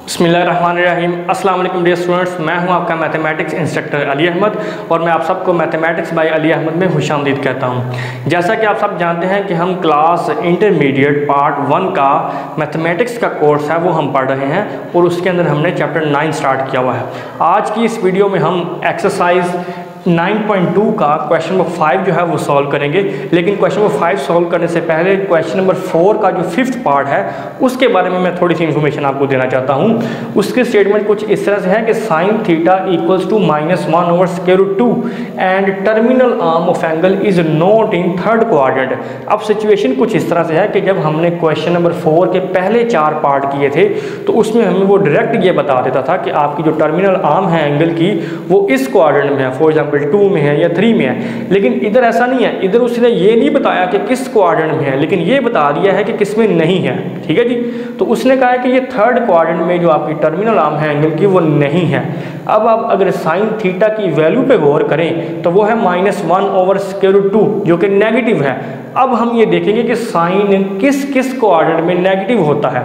बिस्मिल्लाहिर्रहमानिर्रहीम। अस्सलाम वालेकुम डियर स्टूडेंट्स, मैं हूं आपका मैथमेटिक्स इंस्ट्रक्टर अली अहमद और मैं आप सबको मैथमेटिक्स बाय अली अहमद में खुशामदीद कहता हूं। जैसा कि आप सब जानते हैं कि हम क्लास इंटरमीडिएट पार्ट 1 का मैथमेटिक्स का कोर्स है वो हम पढ़ रहे हैं और उसके अंदर हमने चैप्टर 9 स्टार्ट किया हुआ है। आज की इस वीडियो में हम एक्सरसाइज 9.2 का क्वेश्चन नंबर 5 जो है वो सॉल्व करेंगे। लेकिन क्वेश्चन नंबर 5 सॉल्व करने से पहले क्वेश्चन नंबर 4 का जो 5th पार्ट है उसके बारे में मैं थोड़ी सी इन्फॉर्मेशन आपको देना चाहता हूँ। उसके स्टेटमेंट कुछ इस तरह से है कि sine theta equals to -1/√2 and terminal arm of angle is not in third quadrant. अब सिचुएशन कुछ इस तरह से है कि जब हमने क्वेश्चन नंबर 4 के पहले 4 पार्ट किए थे तो उसमें हमें वो डायरेक्ट ये बता देता था कि आपकी जो टर्मिनल आर्म है एंगल की वो इस क्वाड्रेंट में है, फॉर एग्जाम्पल 2 में है या 3 में है। लेकिन इधर ऐसा नहीं है, इधर उसने ये नहीं बताया कि किस क्वाड्रेंट में है, लेकिन ये बता दिया है कि किस में नहीं है। ठीक है जी, तो उसने कहा है कि ये थर्ड क्वाड्रेंट में जो आपकी टर्मिनल आर्म है एंगल की वो नहीं है। अब आप अगर साइन थीटा की वैल्यू पे गौर करें तो वो है -1/√2 जो कि नेगेटिव है। अब हम ये देखेंगे कि साइन किस किस क्वाड्रेंट में नेगेटिव होता है।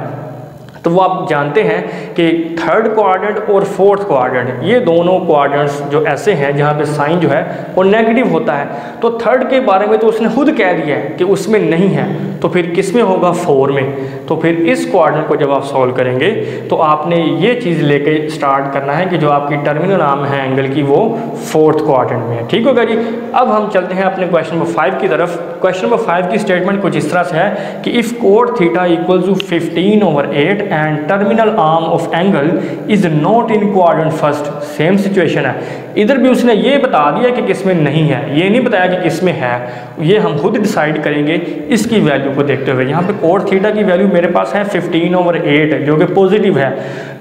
तो वो आप जानते हैं कि थर्ड क्वाड्रेंट और फोर्थ क्वाड्रेंट ये दोनों क्वाड्रेंट्स जो ऐसे हैं जहाँ पे साइन जो है वो नेगेटिव होता है। तो थर्ड के बारे में तो उसने खुद कह दिया है कि उसमें नहीं है, तो फिर किस में होगा? 4 में। तो फिर इस क्वाड्रेंट को जब आप सॉल्व करेंगे तो आपने ये चीज़ लेके स्टार्ट करना है कि जो आपकी टर्मिनल आर्म है एंगल की वो फोर्थ क्वाड्रेंट में है। ठीक होगा जी। अब हम चलते हैं अपने क्वेश्चन नंबर 5 की तरफ। क्वेश्चन नंबर 5 की स्टेटमेंट कुछ इस तरह से है कि if cot theta equal to 15/8 and terminal arm of angle is not in quadrant first. Same situation है, इधर भी उसने ये बता दिया कि किस में नहीं है, ये नहीं बताया कि किस में है। ये हम खुद डिसाइड करेंगे इसकी वैल्यू को देखते हुए। यहाँ पे कोट थीटा की वैल्यू मेरे पास है 15/8 जो कि पॉजिटिव है।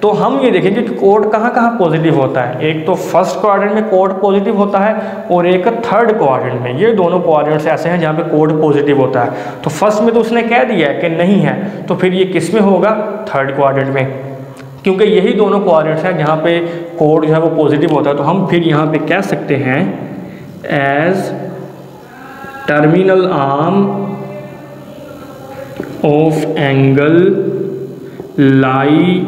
तो हम ये देखेंगे कि कोट कहाँ कहाँ पॉजिटिव होता है। एक तो फर्स्ट क्वाड्रेंट में कोट पॉजिटिव होता है और एक थर्ड क्वाड्रेंट में। ये दोनों क्वाड्रेंट्स ऐसे हैं जहाँ पे कोट पॉजिटिव होता है। तो फर्स्ट में तो उसने कह दिया है कि नहीं है, तो फिर ये किस में होगा? थर्ड क्वाड्रेंट में, क्योंकि यही दोनों क्वाड्रेंट्स हैं जहाँ पे कोड जो है वो पॉजिटिव होता है। तो हम फिर यहाँ पे कह सकते हैं as terminal arm of angle lie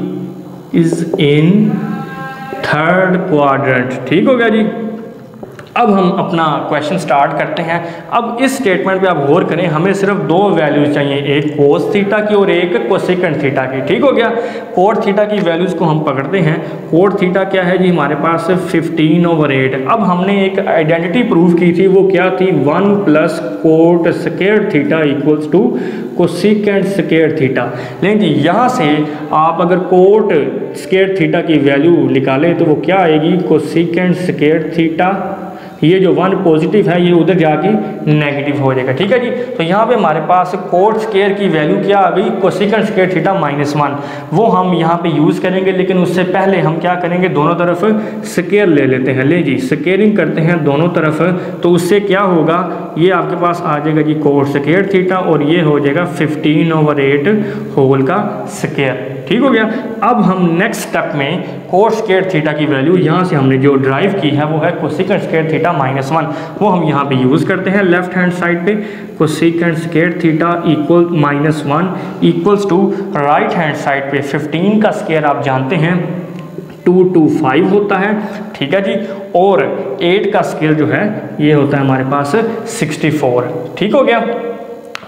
is in third quadrant. ठीक हो गया जी। अब हम अपना क्वेश्चन स्टार्ट करते हैं। अब इस स्टेटमेंट पे आप गौर करें, हमें सिर्फ 2 वैल्यूज चाहिए, एक कोस थीटा की और एक कोसेकेंट थीटा की। ठीक हो गया। कोट थीटा की वैल्यूज़ को हम पकड़ते हैं। कोट थीटा क्या है जी? हमारे पास 15/8। अब हमने एक आइडेंटिटी प्रूव की थी, वो क्या थी? 1 + cot square theta equals to cosecant square theta. लेकिन जी यहाँ से आप अगर कोट स्क्वायर थीटा की वैल्यू निकालें तो वो क्या आएगी? Cosecant square theta. ये जो 1 पॉजिटिव है ये उधर जाके नेगेटिव हो जाएगा। ठीक है जी। तो यहाँ पे हमारे पास कोट स्क्वायर की वैल्यू क्या आ गई? Cosecant square theta -1। वो हम यहाँ पे यूज़ करेंगे, लेकिन उससे पहले हम क्या करेंगे? दोनों तरफ स्क्वायर ले लेते हैं। ले जी, स्क्वायरिंग करते हैं दोनों तरफ। तो उससे क्या होगा? ये आपके पास आ जाएगा जी कोट स्क्वायर थीटा और ये हो जाएगा 15/8 होल का स्क्वायर। ठीक हो गया। अब हम नेक्स्ट स्टेप में कोट स्क्वायर थीटा की वैल्यू यहाँ से हमने जो ड्राइव की है वो है कोसेकेंट स्क्वायर थीटा -1। वो हम यहाँ पे यूज़ करते हैं लेफ्ट हैंड साइड पे। Cosecant square theta equal -1 equals to right hand side पे 15 का स्क्वायर आप जानते हैं 225 होता है। ठीक है जी। और 8 का स्क्वायर जो है ये होता है हमारे पास 64। ठीक हो गया।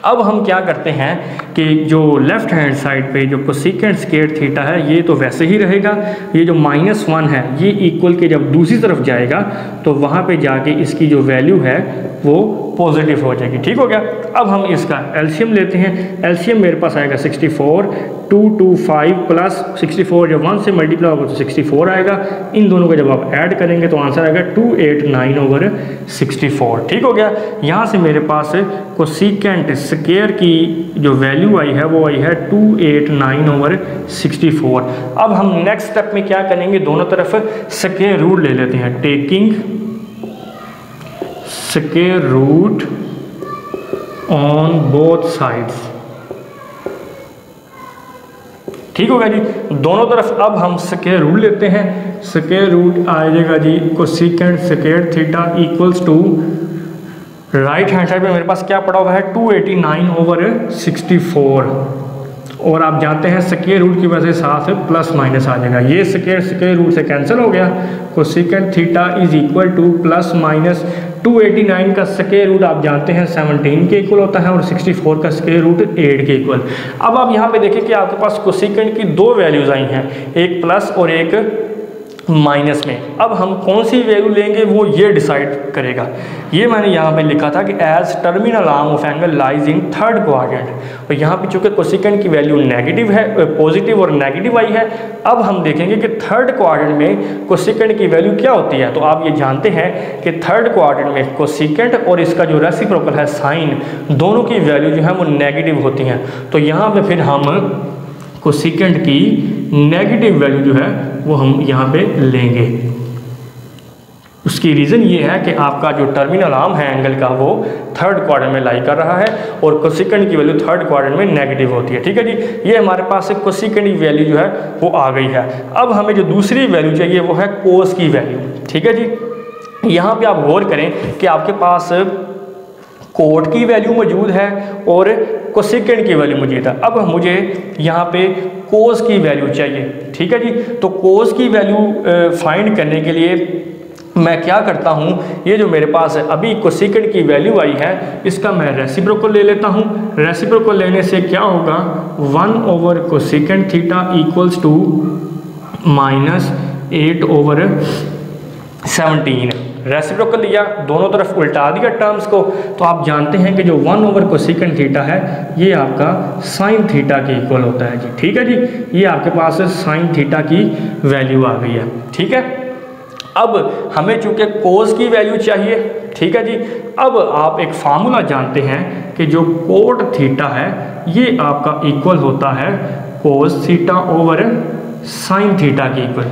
अब हम क्या करते हैं कि जो लेफ्ट हैंड साइड पे जो कोसेकेंट स्क्वायर थीटा है ये तो वैसे ही रहेगा। ये जो -1 है ये इक्वल के जब दूसरी तरफ जाएगा तो वहाँ पे जाके इसकी जो वैल्यू है वो पॉजिटिव हो जाएगी। ठीक हो गया। अब हम इसका एलसीएम लेते हैं। एलसीएम मेरे पास आएगा 64। 225 प्लस 64 जब 1 से मल्टीप्लाई होगा तो 64 आएगा। इन दोनों को जब आप ऐड करेंगे तो आंसर आएगा 289/64। ठीक हो गया। यहाँ से मेरे पास कोसेकेंट स्क्वायर की जो वैल्यू आई है वो आई है 289/64। अब हम नेक्स्ट स्टेप में क्या करेंगे? दोनों तरफ स्क्वायर रूट ले लेते हैं। Taking square root on both sides. ठीक होगा जी। दोनों तरफ अब हम स्क्वायर रूट लेते हैं। स्क्वायर रूट आ जाएगा जी cosecant square theta equals to right hand side पे मेरे पास क्या पड़ा हुआ है 289/64 और आप जानते हैं स्क्वायर रूट की वजह से साथ प्लस माइनस आ जाएगा, ये स्क्वायर रूट से कैंसिल हो गया। Cosecant theta is equal two plus minus 289 का स्क्वायर रूट आप जानते हैं 17 के इक्वल होता है और 64 का स्क्वायर रूट 8 के इक्वल। अब आप यहाँ पे देखें कि आपके पास कोसेकेंट की दो वैल्यूज आई हैं, एक प्लस और एक माइनस में। अब हम कौन सी वैल्यू लेंगे वो ये डिसाइड करेगा। ये मैंने यहाँ पे लिखा था कि as terminal arm of angle lies in third quadrant, और यहाँ पे चूंकि कोसेकेंट की वैल्यू नेगेटिव है, पॉजिटिव और नेगेटिव आई है। अब हम देखेंगे कि थर्ड क्वाड्रेंट में कोसेकेंट की वैल्यू क्या होती है। तो आप ये जानते हैं कि थर्ड क्वाड्रेंट में कोसेकेंट और इसका जो रेसिप्रोकल है साइन, दोनों की वैल्यू जो है वो नेगेटिव होती हैं। तो यहाँ पे फिर हम कोसेकेंट की नेगेटिव वैल्यू जो है वो हम यहाँ पे लेंगे। उसकी रीज़न ये है कि आपका जो टर्मिनल आर्म है एंगल का वो थर्ड क्वाड्रेंट में लाई कर रहा है और कोसेकेंट की वैल्यू थर्ड क्वाड्रेंट में नेगेटिव होती है। ठीक है जी, ये हमारे पास एक कोसेकेंट की वैल्यू जो है वो आ गई है। अब हमें जो दूसरी वैल्यू चाहिए वो है कोस की वैल्यू। ठीक है जी, यहाँ पे आप गौर करें कि आपके पास कोट की वैल्यू मौजूद है और कोसेकेंट की वैल्यू मौजूद है। अब मुझे यहाँ पे कोस की वैल्यू चाहिए। ठीक है जी, तो कोस की वैल्यू फाइंड करने के लिए मैं क्या करता हूँ, ये जो मेरे पास है अभी कोसेकेंट की वैल्यू आई है, इसका मैं रेसिप्रोकल ले लेता हूँ। रेसिप्रोकल लेने से क्या होगा, 1 over cosecant theta equals to minus 8 over 17। Reciprocal लिया, दोनों तरफ उल्टा दिया टर्म्स को, तो आप जानते हैं कि जो 1 ओवर कोसेकेंट थीटा है ये आपका साइन थीटा के इक्वल होता है जी। ठीक है जी, ये आपके पास साइन थीटा की वैल्यू आ गई है। ठीक है, अब हमें चूंकि कोस की वैल्यू चाहिए। ठीक है जी, अब आप एक फार्मूला जानते हैं कि जो कोट थीटा है ये आपका इक्वल होता है cos theta over sine theta के इक्वल।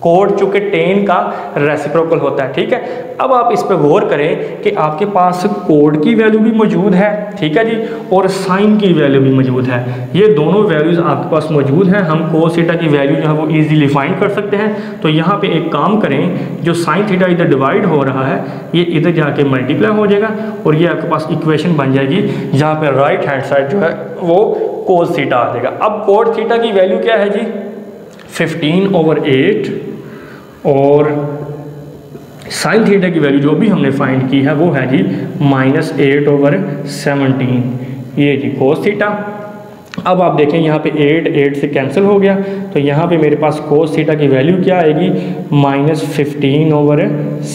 कोट चूंकि टेन का रेसिप्रोकल होता है। ठीक है, अब आप इस पर गौर करें कि आपके पास कोट की वैल्यू भी मौजूद है। ठीक है जी, और साइन की वैल्यू भी मौजूद है। ये दोनों वैल्यूज आपके पास मौजूद हैं। हम कोस थीटा की वैल्यू जो है वो इजीली फाइंड कर सकते हैं। तो यहाँ पे एक काम करें, जो साइन थीटा इधर डिवाइड हो रहा है ये इधर जाके मल्टीप्लाई हो जाएगा और ये आपके पास इक्वेशन बन जाएगी जहाँ पे राइट हैंड साइड जो है वो कोस थीटा आ जाएगा। अब कोट थीटा की वैल्यू क्या है जी, 15 ओवर 8 और साइन थीटा की वैल्यू जो भी हमने फाइंड की है वो है जी माइनस 8 ओवर 17, ये जी कोस थीटा। अब आप देखें यहाँ पे 8 से कैंसिल हो गया, तो यहाँ पे मेरे पास कोस थीटा की वैल्यू क्या आएगी, माइनस 15 ओवर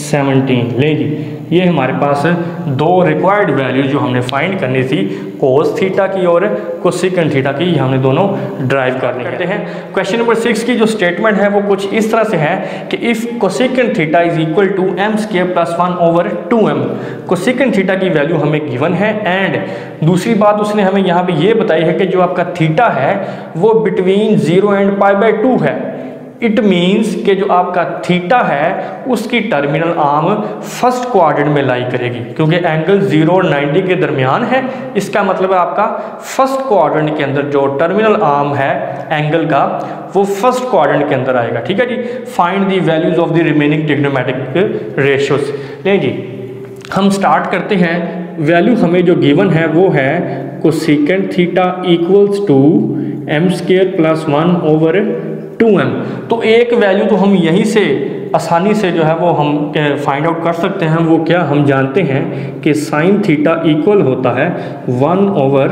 17। लें जी, ये हमारे पास दो रिक्वायर्ड वैल्यू जो हमने फाइंड करनी थी, कोस थीटा की और कोसेकेंट थीटा की, ये हमने दोनों ड्राइव करने करते हैं। क्वेश्चन नंबर 6 की जो स्टेटमेंट है वो कुछ इस तरह से है कि if cosecant theta is equal to m square plus 1 over 2m। Cosecant theta की वैल्यू हमें गिवन है एंड दूसरी बात उसने हमें यहाँ पे ये बताई है कि जो आपका थीटा है वो बिटवीन 0 एंड π/2 है। इट मीन्स कि जो आपका थीटा है उसकी टर्मिनल आर्म फर्स्ट क्वाड्रेंट में लाई करेगी, क्योंकि एंगल 0 और 90 के दरमियान है। इसका मतलब है आपका फर्स्ट क्वाड्रेंट के अंदर जो टर्मिनल आर्म है एंगल का वो फर्स्ट क्वाड्रेंट के अंदर आएगा। ठीक है जी, find the values of the remaining trigonometric ratios. नहीं जी, हम स्टार्ट करते हैं। वैल्यू हमें जो गिवन है वो है cosecant theta equals to m square plus 1 over 2m। तो एक वैल्यू तो हम यहीं से आसानी से जो है वो हम फाइंड आउट कर सकते हैं। वो क्या, हम जानते हैं कि साइन थीटा इक्वल होता है 1 ओवर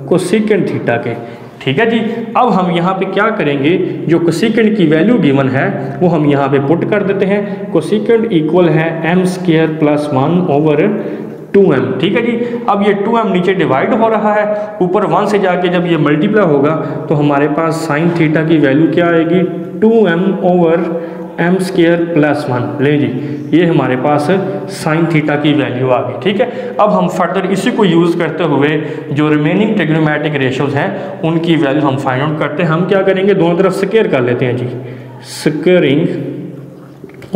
कोसेकेंट थीटा के। ठीक है जी, अब हम यहाँ पे क्या करेंगे, जो कोसेकेंट की वैल्यू गिवन है वो हम यहाँ पे पुट कर देते हैं। कोसेकेंट इक्वल है m square plus 1 over 2m। ठीक है जी, अब ये 2m नीचे डिवाइड हो रहा है, ऊपर 1 से जाके जब ये मल्टीप्लाई होगा तो हमारे पास साइन थीटा की वैल्यू क्या आएगी, 2m over m square plus 1। ले जी, ये हमारे पास साइन थीटा की वैल्यू आ गई। ठीक है, अब हम फर्दर इसी को यूज़ करते हुए जो रिमेनिंग ट्रिग्नोमेट्रिक रेशियोज हैं उनकी वैल्यू हम फाइंड आउट करते हैं। हम क्या करेंगे, दोनों तरफ स्क्वायर कर लेते हैं जी, स्क्वायरिंग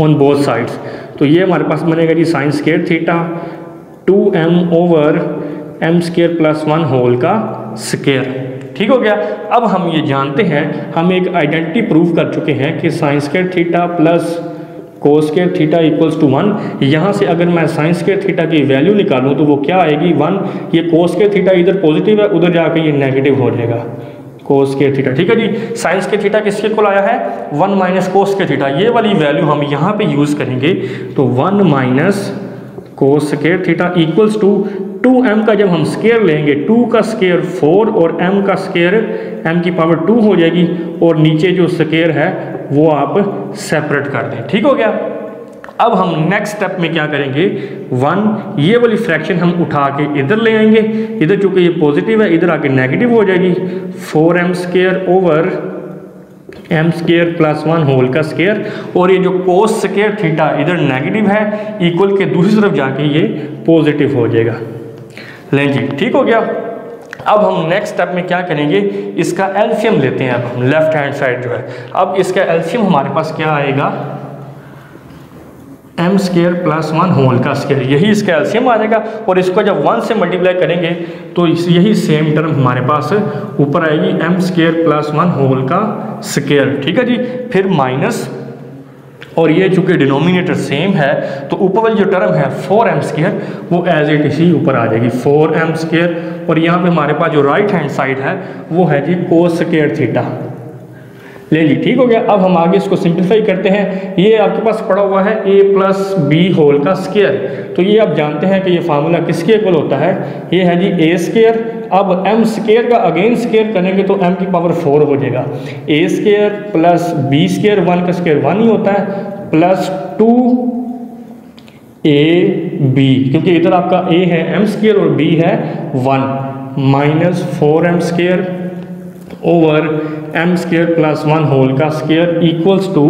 ऑन बोथ साइड्स। तो ये हमारे पास बनेगा जी sine square theta 2m over m square plus 1 whole का स्क्वायर। ठीक हो गया। अब हम ये जानते हैं, हम एक आइडेंटिटी प्रूव कर चुके हैं कि sine square theta plus cos square theta equals to 1। यहाँ से अगर मैं साइन स्क्वायर थीटा की वैल्यू निकालूँ तो वो क्या आएगी, 1। ये कोस स्क्वायर थीटा इधर पॉजिटिव है, उधर जाके ये नेगेटिव हो जाएगा। Cos square theta. ठीक है जी, साइन स्क्वायर थीटा किसके इक्वल आया है 1 माइनस कोस स्क्वायर थीटा। ये वाली वैल्यू हम यहाँ पे यूज़ करेंगे तो 1 minus cos square theta equals to 2m का जब हम स्क्वायर लेंगे 2 का स्क्वायर 4 और m का स्क्वायर m की पावर 2 हो जाएगी और नीचे जो स्क्वायर है वो आप सेपरेट कर दें। ठीक हो गया। अब हम नेक्स्ट स्टेप में क्या करेंगे 1 ये वाली फ्रैक्शन हम उठा के इधर ले आएंगे, इधर चूंकि ये पॉजिटिव है इधर आके नेगेटिव हो जाएगी 4m square over m square plus 1 whole का स्क्वायर और ये जो कोस स्क्वायर थीटा इधर नेगेटिव है इक्वल के दूसरी तरफ जाके ये पॉजिटिव हो जाएगा। लें जी, ठीक हो गया। अब हम नेक्स्ट स्टेप में क्या करेंगे इसका एलसीएम लेते हैं। अब हम लेफ्ट हैंड साइड जो है अब इसका एलसीएम हमारे पास क्या आएगा m स्क्वायर प्लस 1 होल का स्क्वायर, यही इसका एलसीएम आ जाएगा और इसको जब 1 से मल्टीप्लाई करेंगे तो यही सेम टर्म हमारे पास ऊपर आएगी m स्क्वायर प्लस 1 होल का स्क्वायर। ठीक है जी, फिर माइनस और ये चूंकि डिनोमिनेटर सेम है तो ऊपर वाली जो टर्म है 4m स्क्वायर वो एज इट इसी ऊपर आ जाएगी 4m स्क्वायर और यहाँ पे हमारे पास जो राइट हैंड साइड है वो है जी कोस स्क्वायर थीटा। ले जी, ठीक हो गया। अब हम आगे इसको सिंप्लीफाई करते हैं। ये आपके पास पड़ा हुआ है a प्लस बी होल का स्क्वायर, तो ये आप जानते हैं कि ये फार्मूला किसके इक्वल होता है, ये है जी a स्क्वायर। अब m स्क्वायर का अगेन स्क्वायर करेंगे तो m की पावर 4 हो जाएगा, a square plus b square 1 का स्क्वायर 1 ही होता है प्लस 2ab क्योंकि इधर आपका a है m स्क्वायर और b है 1 minus 4m square over m square plus 1 whole का square equals to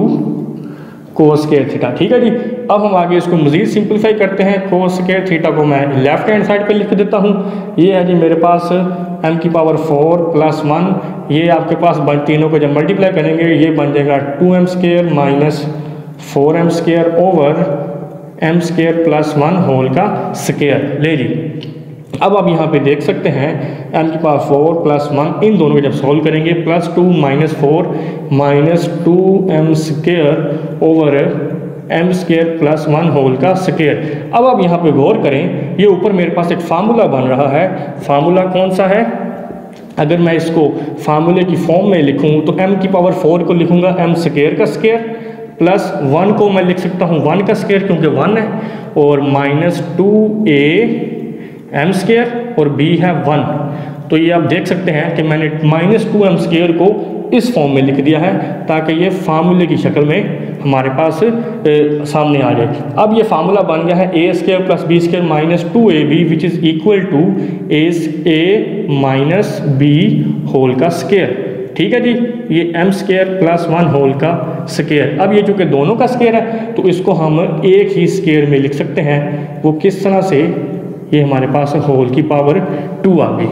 cos square theta. ठीक है जी। अब हम आगे इसको मजीद सिंप्लीफाई करते हैं। कोस स्क्वायर थीटा को मैं लेफ्ट हैंड साइड पे लिख देता हूँ। ये है जी मेरे पास m की पावर 4 प्लस 1, ये आपके पास तीनों को जब मल्टीप्लाई करेंगे ये बन जाएगा 2m square minus 4m square over m square plus 1 whole का स्क्वायर। ले जी, अब आप यहाँ पे देख सकते हैं m की पावर 4 प्लस 1 इन दोनों को जब सॉल्व करेंगे plus 2 minus 4 minus 2m square over m square plus 1 whole का स्क्वायर। अब आप यहाँ पे गौर करें, ये ऊपर मेरे पास एक फार्मूला बन रहा है। फार्मूला कौन सा है, अगर मैं इसको फार्मूले की फॉर्म में लिखूँ तो m की पावर 4 को लिखूँगा m स्क्वायर का स्क्वायर प्लस 1 को मैं लिख सकता हूँ 1 का स्क्वायर क्योंकि 1 है और माइनस 2a m स्क्वायर और b है 1। तो ये आप देख सकते हैं कि मैंने माइनस 2m स्क्वायर को इस फॉर्म में लिख दिया है ताकि ये फार्मूले की शक्ल में हमारे पास सामने आ जाए। अब ये फार्मूला बन गया है a square plus b square minus 2ab which is equal to a minus b whole का स्क्वायर। ठीक है जी, ये m स्क्वायर प्लस 1 होल का स्क्वायर। अब ये चूँकि दोनों का स्क्वायर है तो इसको हम एक ही स्क्वायर में लिख सकते हैं। वो किस तरह से, ये हमारे पास होल की पावर 2 आ गई।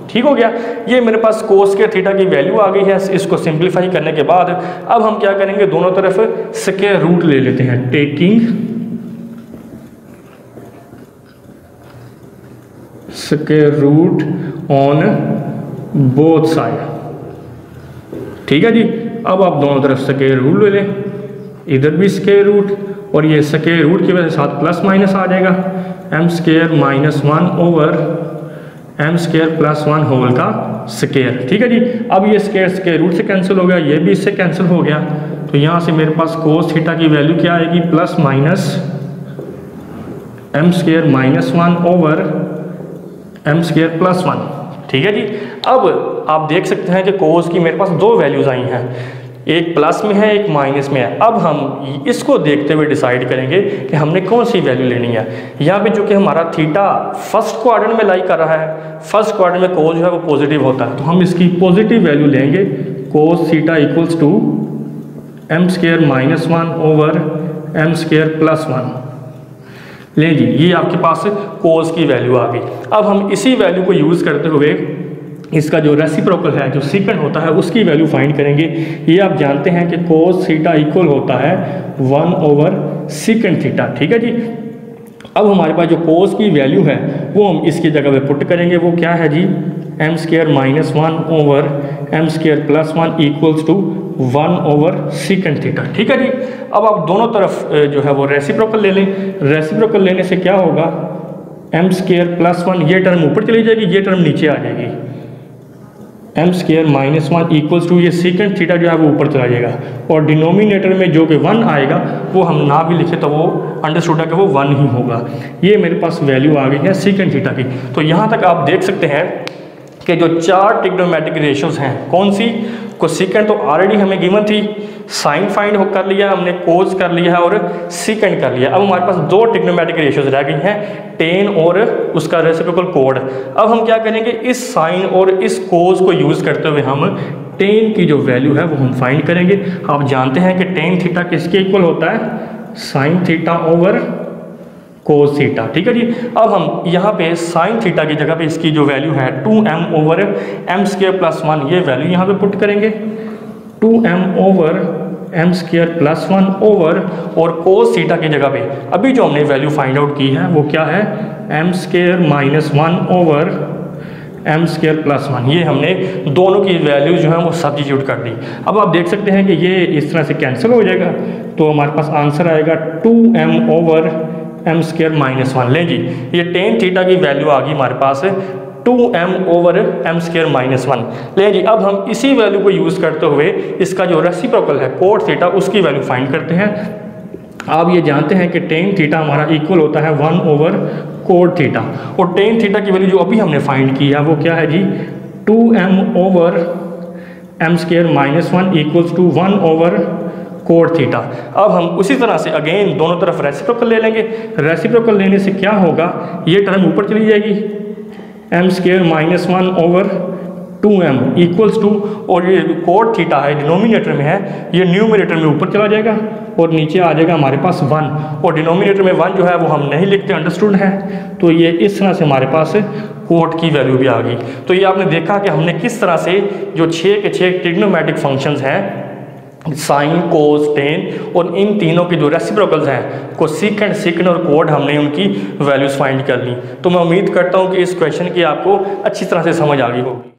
ठीक हो गया। ये मेरे पास कोस स्क्वायर थीटा की वैल्यू आ गई है। इसको सिंप्लीफाई करने के बाद अब हम क्या करेंगे, दोनों तरफ स्क्वायर रूट ले लेते हैं, taking square root on both side. ठीक है जी। अब आप दोनों तरफ स्क्वायर रूट ले लें, इधर भी स्क्वायर रूट और ये स्क्वायर रूट की वजह से साथ प्लस माइनस आ जाएगा m square minus 1 over m square plus 1 whole का स्क्वायर। ठीक है जी। अब ये स्क्वायर रूट से कैंसिल हो गया, ये भी इससे कैंसिल हो गया, तो यहाँ से मेरे पास कोस थीटा की वैल्यू क्या आएगी, plus minus m square minus 1 over m square plus 1। ठीक है जी। अब आप देख सकते हैं कि कोस की मेरे पास दो वैल्यूज़ आई हैं, एक प्लस में है एक माइनस में है। अब हम इसको देखते हुए डिसाइड करेंगे कि हमने कौन सी वैल्यू लेनी है। यहाँ पे जो कि हमारा थीटा फर्स्ट क्वाड्रेंट में लाई कर रहा है, फर्स्ट क्वाड्रेंट में कोस जो है वो पॉजिटिव होता है, तो हम इसकी पॉजिटिव वैल्यू लेंगे। Cos theta equals to m square minus 1 over m square plus 1। लें जी, ये आपके पास कोस की वैल्यू आ गई। अब हम इसी वैल्यू को यूज़ करते हुए इसका जो रेसिप्रोकल है, जो सीकेंड होता है, उसकी वैल्यू फाइंड करेंगे। ये आप जानते हैं कि कोस थीटा इक्वल होता है 1 ओवर सीकेंड थीटा। ठीक है जी। अब हमारे पास जो कोस की वैल्यू है वो हम इसकी जगह पे पुट करेंगे। वो क्या है जी, m square minus 1 over m square plus 1 equals to 1 over secant theta. ठीक है जी। अब आप दोनों तरफ जो है वो रेसिप्रोकल ले लें। रेसिप्रोकल लेने से क्या होगा, m स्क्वायर प्लस 1 ये टर्म ऊपर चली जाएगी, ये टर्म नीचे आ जाएगी। M square minus 1 equals to, ये सीकेंट थीटा जो है वो ऊपर चला जाएगा और डिनोमिनेटर में जो कि 1 आएगा वो हम ना भी लिखे तो वो अंडरस्टूड है कि वो 1 ही होगा। ये मेरे पास वैल्यू आ गई है सीकेंट थीटा की। तो यहाँ तक आप देख सकते हैं कि जो 4 ट्रिग्नोमेट्रिक रेशियोज हैं, कौन सी, कोसेकेंट तो ऑलरेडी हमें गिवन थी, साइन फाइंड कर लिया हमने, कोस कर लिया है और सीकेंट कर लिया। अब हमारे पास 2 ट्रिग्नोमेट्रिक रेशियोज रह गई हैं, टेन और उसका रेसिप्रोकल कोड। अब हम क्या करेंगे, इस साइन और इस कोस को यूज़ करते हुए हम टेन की जो वैल्यू है वो हम फाइंड करेंगे। आप जानते हैं कि टेन थीटा किसके इक्वल होता है, sine theta over cos theta, ठीक है जी। अब हम यहाँ पे साइन थीटा की जगह पे इसकी जो वैल्यू है 2m over m square plus 1, ये वैल्यू यहाँ पे पुट करेंगे, 2m over m square plus 1 over, और कोस थीटा की जगह पे अभी जो हमने वैल्यू फाइंड आउट की है वो क्या है, m square minus 1 over m square plus 1। ये हमने दोनों की वैल्यू जो है वो सब्स्टिट्यूट कर दी। अब आप देख सकते हैं कि ये इस तरह से कैंसिल हो जाएगा, तो हमारे पास आंसर आएगा 2m over m square minus 1। लें जी, ये टेन थीटा की वैल्यू आ गई हमारे पास 2m over m square minus 1। लें जी, अब हम इसी वैल्यू को यूज़ करते हुए इसका जो रेसिप्रोकल है कोट थीटा, उसकी वैल्यू फाइंड करते हैं। आप ये जानते हैं कि टेन थीटा हमारा इक्वल होता है 1 ओवर कोट थीटा, और टेन थीटा की वैल्यू जो अभी हमने फाइंड की है वो क्या है जी, 2m over m square minus 1 equals to 1 over cot theta. अब हम उसी तरह से अगेन दोनों तरफ रेसिप्रोकल ले लेंगे। रेसिप्रोकल लेने से क्या होगा, ये टर्म ऊपर चली जाएगी, m square minus 1 over 2m equals to, और ये कोट थीटा है डिनोमिनेटर में है, ये न्यूमिनेटर में ऊपर चला जाएगा और नीचे आ जाएगा हमारे पास 1, और डिनोमिनेटर में 1 जो है वो हम नहीं लिखते, अंडरस्टूड है। तो ये इस तरह से हमारे पास कोट की वैल्यू भी आ गई। तो ये आपने देखा कि हमने किस तरह से जो 6 के 6 ट्रिग्नोमेट्रिक फंक्शंस हैं, साइन कोस टेन, और इन तीनों के जो रेसिप्रोकल्स हैं कोसेकेंट सेकेंड और कोड, हमने उनकी वैल्यूज़ फाइंड कर ली। तो मैं उम्मीद करता हूँ कि इस क्वेश्चन की आपको अच्छी तरह से समझ आ गई होगी।